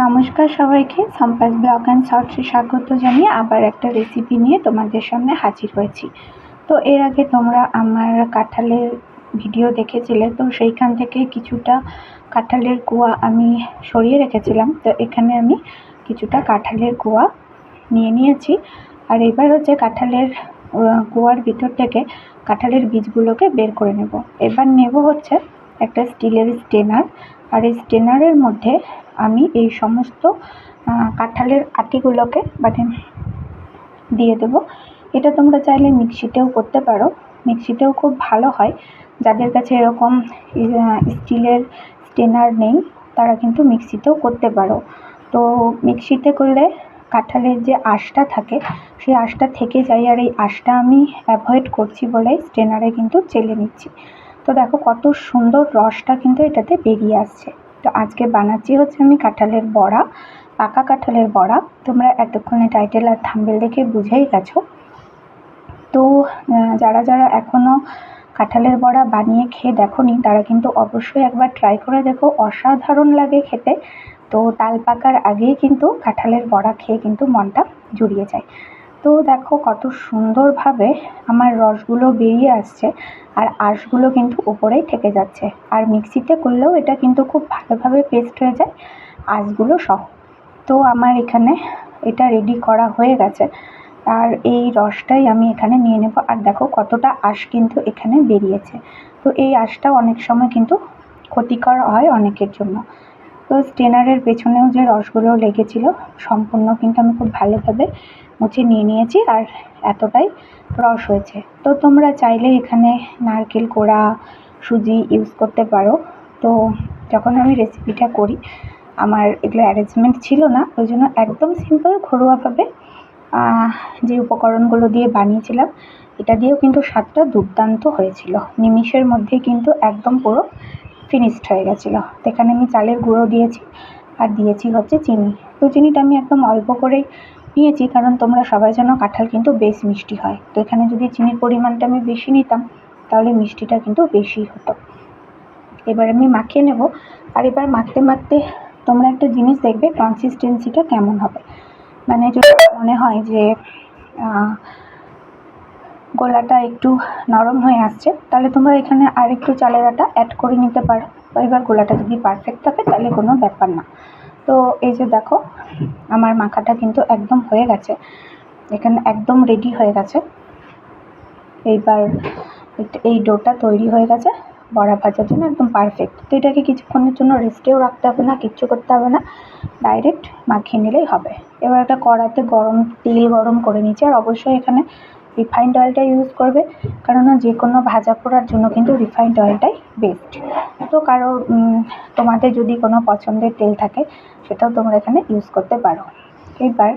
নমস্কার সবাইকে, সম্পাস blog and শর্টসে স্বাগত জানিয়ে আবার একটা রেসিপি নিয়ে তোমাদের সামনে হাজির হয়েছি। তো এর আগে তোমরা আমার কাঁঠালের ভিডিও দেখেছিলে, তো সেইখান থেকে কিছুটা কাঁঠালের কুয়া আমি সরিয়ে রেখেছিলাম। তো এখানে আমি কিছুটা কাঁঠালের কুয়া নিয়ে নিয়েছি, আর এবার হচ্ছে কাঁঠালের কুয়ার ভিতর থেকে কাঁঠালের বীজগুলোকে বের করে নেব। এবার নেব হচ্ছে একটা স্টিলের স্ট্রেনার, আর এই স্ট্রেনারের মধ্যে আমি এই সমস্ত কাঁঠালের আটিগুলোকে দিয়ে দেব। এটা তোমরা চাইলে মিক্সিতেও করতে পারো, মিক্সিতেও খুব ভালো হয়। যাদের কাছে এরকম স্টিলের স্ট্রেনার নেই তারা কিন্তু মিক্সিতেও করতে পারো। তো মিক্সিতে করলে কাঁঠালের যে আঁশটা থাকে সেই আঁশটা থেকে যায়, আর এই আঁশটা আমি অ্যাভয়েড করছি বলে স্ট্রেনারে কিন্তু চেলে নিচ্ছি। তো দেখো কত সুন্দর রসটা কিন্তু এটাতে বেরিয়ে আসছে। তো আজকে বানাচ্ছি হচ্ছে আমি কাঁঠালের বড়া, পাকা কাঁঠালের বড়া। তোমরা এতক্ষণে টাইটেল আর থাম্বনেল দেখে বুঝেই গেছো। তো যারা যারা এখনও কাঁঠালের বড়া বানিয়ে খেয়ে দেখোনি তারা কিন্তু অবশ্যই একবার ট্রাই করে দেখো, অসাধারণ লাগে খেতে। তো তাল পাকার আগেই কিন্তু কাঁঠালের বড়া খেয়ে কিন্তু মনটা জুড়িয়ে যায়। তো দেখো কত সুন্দরভাবে আমার রসগুলো বেরিয়ে আসছে, আর আঁশগুলো কিন্তু উপরেই থেকে যাচ্ছে। আর মিক্সিতে করলেও এটা কিন্তু খুব ভালোভাবে পেস্ট হয়ে যায় আঁশগুলো সহ। তো আমার এখানে এটা রেডি করা হয়ে গেছে, আর এই রসটাই আমি এখানে নিয়ে নেব। আর দেখো কতটা আঁশ কিন্তু এখানে বেরিয়েছে। তো এই আঁশটা অনেক সময় কিন্তু ক্ষতিকর হয় অনেকের জন্য। তো স্ট্রেনারের পেছনেও যে রসগুলো লেগেছিল সম্পূর্ণ কিন্তু আমি খুব ভালোভাবে মুছে নিয়ে নিয়েছি, আর এতটাই রস হয়েছে। তো তোমরা চাইলে এখানে নারকেল কোড়া, সুজি ইউজ করতে পারো। তো যখন আমি রেসিপিটা করি আমার এগুলো অ্যারেঞ্জমেন্ট ছিল না, ওই জন্য একদম সিম্পল ঘরোয়াভাবে যে উপকরণগুলো দিয়ে বানিয়েছিলাম এটা দিয়েও কিন্তু স্বাদটা দুর্দান্ত হয়েছিল। নিমিষের মধ্যে কিন্তু একদম পুরো ফিনিশড হয়ে গেছিলো। তো এখানে আমি চালের গুঁড়ো দিয়েছি আর দিয়েছি হচ্ছে চিনি। তো চিনিটা আমি একদম অল্প করেই নিয়েছি, কারণ তোমরা সবাই জানো কাঁঠাল কিন্তু বেশ মিষ্টি হয়। তো এখানে যদি চিনির পরিমাণটা আমি বেশি নিতাম তাহলে মিষ্টিটা কিন্তু বেশি হতো। এবার আমি মাখিয়ে নেব, আর এবার মাখতে মাখতে তোমরা একটা জিনিস দেখবে কনসিস্টেন্সিটা কেমন হবে। মানে যদি মনে হয় যে গোলাটা একটু নরম হয়ে আসছে তাহলে তোমরা এখানে আর একটু চালের আটা অ্যাড করে নিতে পারো। এবার গোলাটা যদি পারফেক্ট থাকে তাহলে কোনো ব্যাপার না। তো এই যে দেখো আমার মাখাটা কিন্তু একদম হয়ে গেছে, এখানে একদম রেডি হয়ে গেছে। এইবার এই ডোটা তৈরি হয়ে গেছে বড়া ভাজার জন্য, একদম পারফেক্ট। তো এটাকে কিছুক্ষণের জন্য রেস্টেও রাখতে হবে না, কিচ্ছু করতে হবে না, ডাইরেক্ট মাখিয়ে নিলেই হবে। এবার একটা কড়াতে তেল গরম করে নিচ্ছি, আর অবশ্যই এখানে রিফাইন্ড অয়েলটা ইউজ করবে, কেননা যে কোনো ভাজা পোড়ার জন্য কিন্তু রিফাইন্ড অয়েলটাই বেস্ট। তো তোমাদের যদি কোনো পছন্দের তেল থাকে সেটাও তোমরা এখানে ইউজ করতে পারো। এবার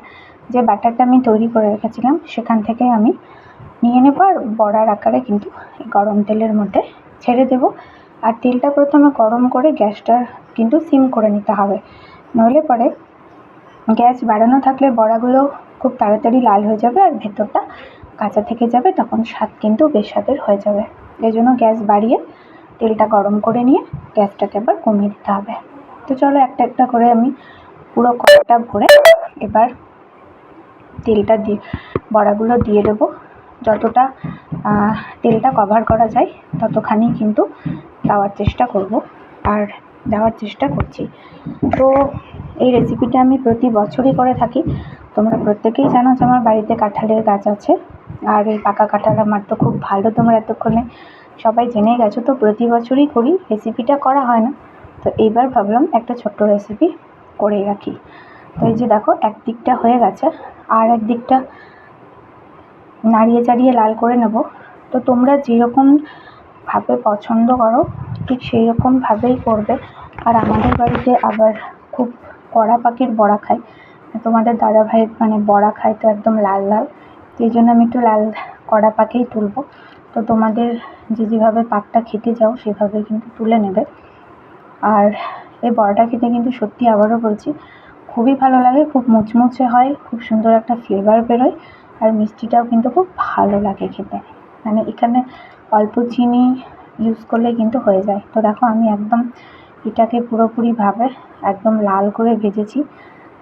যে ব্যাটারটা আমি তৈরি করে রেখেছিলাম সেখান থেকে আমি নিয়ে নেব, আর বড়ার আকারে কিন্তু গরম তেলের মধ্যে ছেড়ে দেব। আর তেলটা প্রথমে গরম করে গ্যাসটা কিন্তু সিম করে নিতে হবে, নইলে পরে গ্যাস বাড়ানো থাকলে বড়াগুলো খুব তাড়াতাড়ি লাল হয়ে যাবে আর ভেতরটা কাঁচা থেকে যাবে, তখন স্বাদ কিন্তু বেস্বাদের হয়ে যাবে। এই জন্য গ্যাস বাড়িয়ে তেলটা গরম করে নিয়ে গ্যাসটাকে আবার কমিয়ে দিতে হবে। তো চলো একটা একটা করে আমি পুরো কড়াটা ভরে এবার তেলটা দিয়ে বড়াগুলো দিয়ে দেবো। যতটা তেলটা কভার করা যায় ততখানি কিন্তু দেওয়ার চেষ্টা করব, আর দেওয়ার চেষ্টা করছি। তো এই রেসিপিটা আমি প্রতি বছরই করে থাকি। তোমরা প্রত্যেকেই জানো যে আমার বাড়িতে কাঁঠালের গাছ আছে, আর এই পাকা কাঁঠাল আমার তো খুব ভালো, তোমরা এতক্ষণে সবাই জেনে গেছো। তো প্রতি বছরই করি, রেসিপিটা করা হয় না। তো এইবার ভাবলাম একটা ছোট্ট রেসিপি করেই রাখি। তো এই যে দেখো একদিকটা হয়ে গেছে, আর একদিকটা নাড়িয়ে চাড়িয়ে লাল করে নেব। তো তোমরা যেরকমভাবে পছন্দ করো ঠিক সেই রকমভাবেই করবে। আর আমাদের বাড়িতে আবার খুব কড়া পাকির বড়া খায়, তোমাদের দাদাভাই বড়া খায় তো একদম লাল লাল, তো এই জন্য আমি একটু লাল কড়া পাকেই তুলব। তো তোমাদের যেভাবে পাকটা খেতে চাও সেভাবে কিন্তু তুলে নেবে। আর এই বড়াটা খেতে কিন্তু সত্যি আবারও বলছি খুবই ভালো লাগে, খুব মুচমুচে হয়, খুব সুন্দর একটা ফ্লেভার বেরোয়, আর মিষ্টিটাও কিন্তু খুব ভালো লাগে খেতে। এখানে অল্প চিনি ইউজ করলে কিন্তু হয়ে যায়। তো দেখো আমি একদম এটাকে পুরোপুরিভাবে একদম লাল করে ভেজেছি।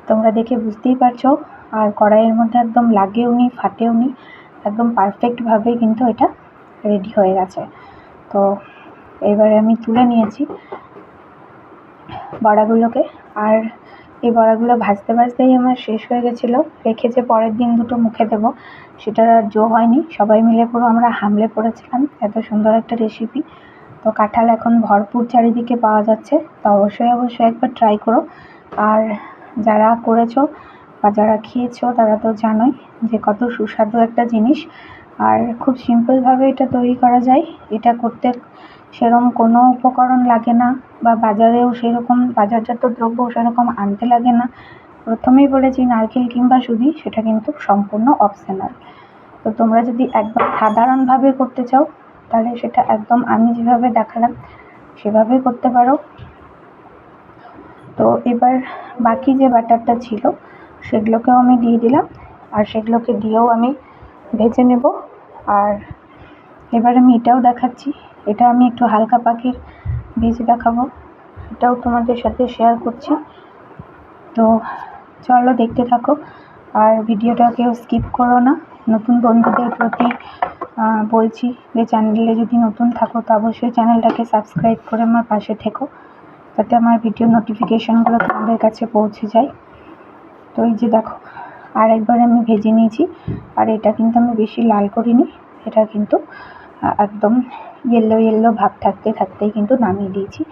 তোমরা দেখে বুঝতেই পারছো, আর কড়াইয়ের মধ্যে একদম লাগেও নি, ফাটেও নি, একদম পারফেক্টভাবে কিন্তু এটা রেডি হয়ে গেছে। তো এবারে আমি তুলে নিয়েছি বড়াগুলোকে, আর এই বড়াগুলো ভাজতে ভাজতেই আমার শেষ হয়ে গেছিলো। রেখে যে পরের দিন দুটো মুখে দেবো সেটার আর জো হয়নি। সবাই মিলে পুরো আমরা হামলে পড়েছিলাম, এত সুন্দর একটা রেসিপি। তো কাঁঠাল এখন ভরপুর চারিদিকে পাওয়া যাচ্ছে, তো অবশ্যই একবার ট্রাই করো। আর যারা করেছো বা যারা খেয়েছো তারা তো জানোই যে কত সুস্বাদু একটা জিনিস, আর খুব সিম্পলভাবে এটা তৈরি করা যায়। এটা করতে সেরকম কোনো উপকরণ লাগে না, বা বাজারেও সেরকম বাজারজাত দ্রব্য সেরকম আনতে লাগে না। প্রথমেই বলেছি নারকেল কিংবা সুজি সেটা কিন্তু সম্পূর্ণ অপশনাল। তো তোমরা যদি একদম সাধারণভাবে করতে চাও তাহলে সেটা একদম আমি যেভাবে দেখালাম সেভাবেই করতে পারো। তো এবার বাকি যে ব্যাটারটা ছিল সেগুলোকেও আমি দিয়ে দিলাম, আর সেগুলোকে দিয়েও আমি ভেজে নেব। আর এবার আমি এটাও দেখাচ্ছি, এটা আমি একটু হালকা পাখির ভেজে দেখাবো, এটাও তোমাদের সাথে শেয়ার করছি। তো চলো দেখতে থাকো, আর ভিডিওটা কেউ স্কিপ করো না। নতুন বন্ধুদের প্রতি বলছি যে চ্যানেলে যদি নতুন থাকো তো অবশ্যই চ্যানেলটাকে সাবস্ক্রাইব করে আমার পাশে থেকো, যাতে আমার ভিডিও নোটিফিকেশানগুলো তোমাদের কাছে পৌঁছে যায়। তো এই যে দেখো আর একবার আমি ভেজে নিয়েছি, আর এটা কিন্তু আমি বেশি লাল করিনি, এটা কিন্তু একদম ইয়েলো ভাব থাকতেই কিন্তু নামিয়ে দিয়েছি।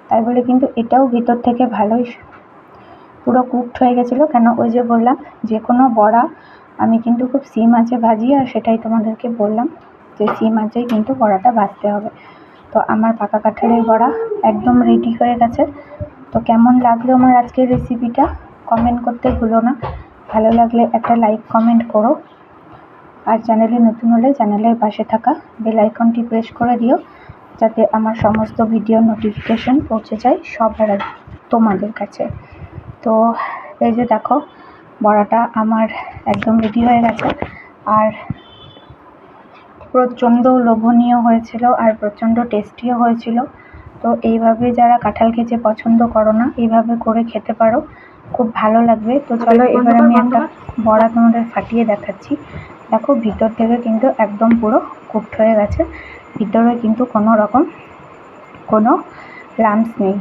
তাই বলে কিন্তু এটাও ভিতর থেকে ভালোই পুরো কুকড হয়ে গেছিলো। কেন ওই যে বললাম যে কোনো বড়া আমি কিন্তু খুব সিম আঁচে ভাজি, আর সেটাই তোমাদেরকে বললাম যে সিম আঁচেই কিন্তু বড়াটা ভাজতে হবে। তো আমার পাকা কাঁঠালের বড়া একদম রেডি হয়ে গেছে। তো কেমন লাগলো আমার আজকের রেসিপিটা কমেন্ট করতে ভুলো না। ভালো লাগলে একটা লাইক কমেন্ট করো, আর চ্যানেলে নতুন হলে চ্যানেলের পাশে থাকা বেল আইকনটি প্রেস করে দিও, যাতে আমার সমস্ত ভিডিও নোটিফিকেশন পৌঁছে যায় সবার আগে তোমাদের কাছে। তো এই যে দেখো বড়াটা আমার একদম রেডি হয়ে গেছে, আর প্রচণ্ড লোভনীয় হয়েছিল আর প্রচণ্ড টেস্টিও হয়েছিল। তো এইভাবে যারা কাঁঠাল খেতে পছন্দ করো না এইভাবে করে খেতে পারো, খুব ভালো লাগবে। তো চলো এবার আমি একটা বড়া তোমাদের ফাটিয়ে দেখাচ্ছি। দেখো ভিতর থেকে কিন্তু একদম পুরো কুকড হয়ে গেছে, ভিতরে কিন্তু কোনো রকম কোনো লাম্পস নেই।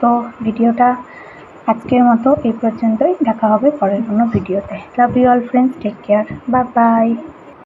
তো ভিডিওটা আজকের মতো এই পর্যন্তই, দেখা হবে পরের কোনো ভিডিওতে। Love you all friends, take care, bye by.